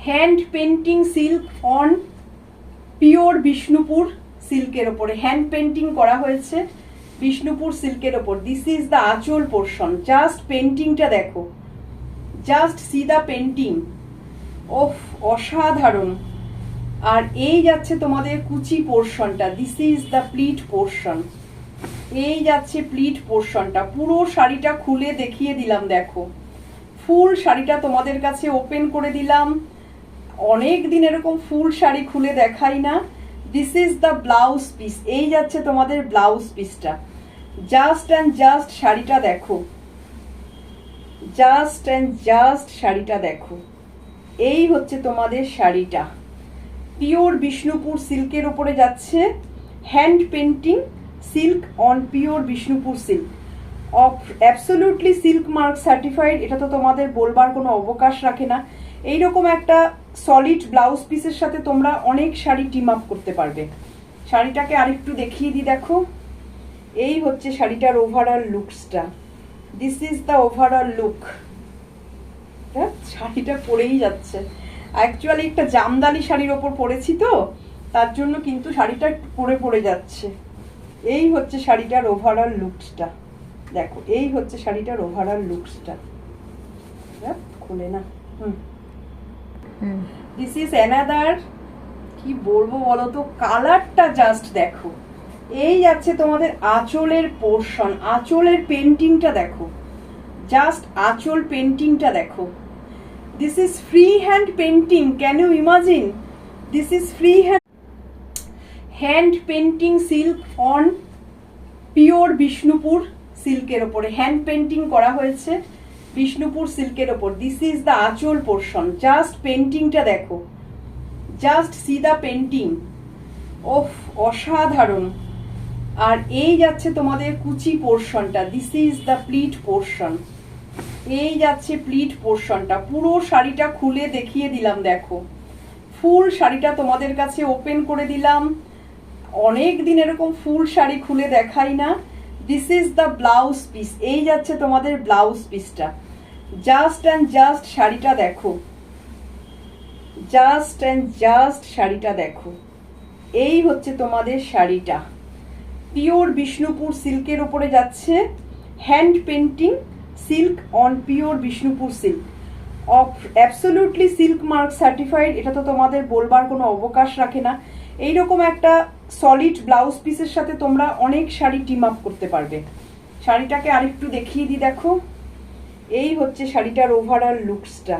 Hand painting silk on pure Bishnupur সিল্কের ওপরে hand painting করা হয়েছে বিষ্ণুপুর সিল্কের ওপর। দিস ইজ দ্য আঁচল পোর্শন। জাস্ট পেন্টিংটা দেখো, জাস্ট সি দ্য পেন্টিং। ওফ, অসাধারণ। আর এই যাচ্ছে তোমাদের কুচি পোর্শনটা। This is the pleat portion. এই যাচ্ছে প্লিট পোর্শনটা। পুরো শাড়িটা খুলে দেখিয়ে দিলাম, দেখো ফুল শাড়িটা তোমাদের কাছে ওপেন করে দিলাম। অনেক দিন এরকম ফুল শাড়ি খুলে দেখাই না। This is the blouse piece. এই যাচ্ছে তোমাদের ব্লাউজ পিসটা। জাস্ট অ্যান্ড জাস্ট শাড়িটা দেখো, জাস্ট অ্যান্ড জাস্ট শাড়িটা দেখো। এই হচ্ছে তোমাদের শাড়িটা। পিওর বিষ্ণুপুর সিল্কের ওপরে যাচ্ছে hand painting silk on pure Bishnupur silk. Absolutely silk mark certified. এটা তো তোমাদের বলবার কোনো অবকাশ রাখে না। এইরকম একটা সলিড ব্লাউজ পিসের সাথে তোমরা অনেক শাড়ি টিম আপ করতে পারবে। শাড়িটাকে আরেকটু দেখিয়ে দিই, দেখো এই হচ্ছে শাড়িটার ওভারঅল লুকসটা। This is the overall look. শাড়িটা পরেই যাচ্ছে। অ্যাকচুয়ালি একটা জামদানি শাড়ির ওপর পরেছি তো, তার জন্য কিন্তু শাড়িটা পরে যাচ্ছে। এই হচ্ছে শাড়িটার ওভারঅল লুকসটা। দেখো এই হচ্ছে শাড়িটার ওভারঅল লুকসটা। খুলে না। দিস ইজ অ্যানাদার, কি বলবো বলো তো, কালারটা জাস্ট দেখো। এই যাচ্ছে তোমাদের আঁচলের পোর্শন। আঁচলের পেন্টিংটা দেখো, জাস্ট আঁচল পেন্টিংটা দেখো। This is free hand painting. Can you imagine? This is free hand painting silk on pure Bishnupur সিল্কের ওপরে হ্যান্ড পেন্টিং করা হয়েছে বিষ্ণুপুর সিল্কের ওপর। দিস ইজ দ্য আঁচল পোর্শন। জাস্ট পেন্টিংটা দেখো, জাস্ট সি দ্য পেন্টিং। ওফ, অসাধারণ। আর এই যাচ্ছে তোমাদের কুচি পোর্শনটা। This is the pleat portion. এই যাচ্ছে প্লিট পোর্শনটা। পুরো শাড়িটা খুলে দেখিয়ে দিলাম, দেখো ফুল শাড়িটা তোমাদের কাছে ওপেন করে দিলাম। অনেক দিন এরকম ফুল শাড়ি খুলে দেখাই না। This is the blouse piece. এই যাচ্ছে তোমাদের ব্লাউজ পিসটা। জাস্ট অ্যান্ড জাস্ট শাড়িটা দেখো, জাস্ট অ্যান্ড জাস্ট শাড়িটা দেখো। এই হচ্ছে তোমাদের শাড়িটা। পিওর বিষ্ণুপুর সিল্কের ওপরে যাচ্ছে hand painting silk on pure Bishnupur silk. Absolutely silk mark certified. এটা তো তোমাদের বলবার কোনো অবকাশ রাখে না। এইরকম একটা সলিড ব্লাউজ পিসের সাথে তোমরা অনেক শাড়ি টিম আপ করতে পারবে। শাড়িটাকে আরেকটু দেখিয়ে দিই, দেখো এই হচ্ছে শাড়িটার ওভারঅল লুকসটা।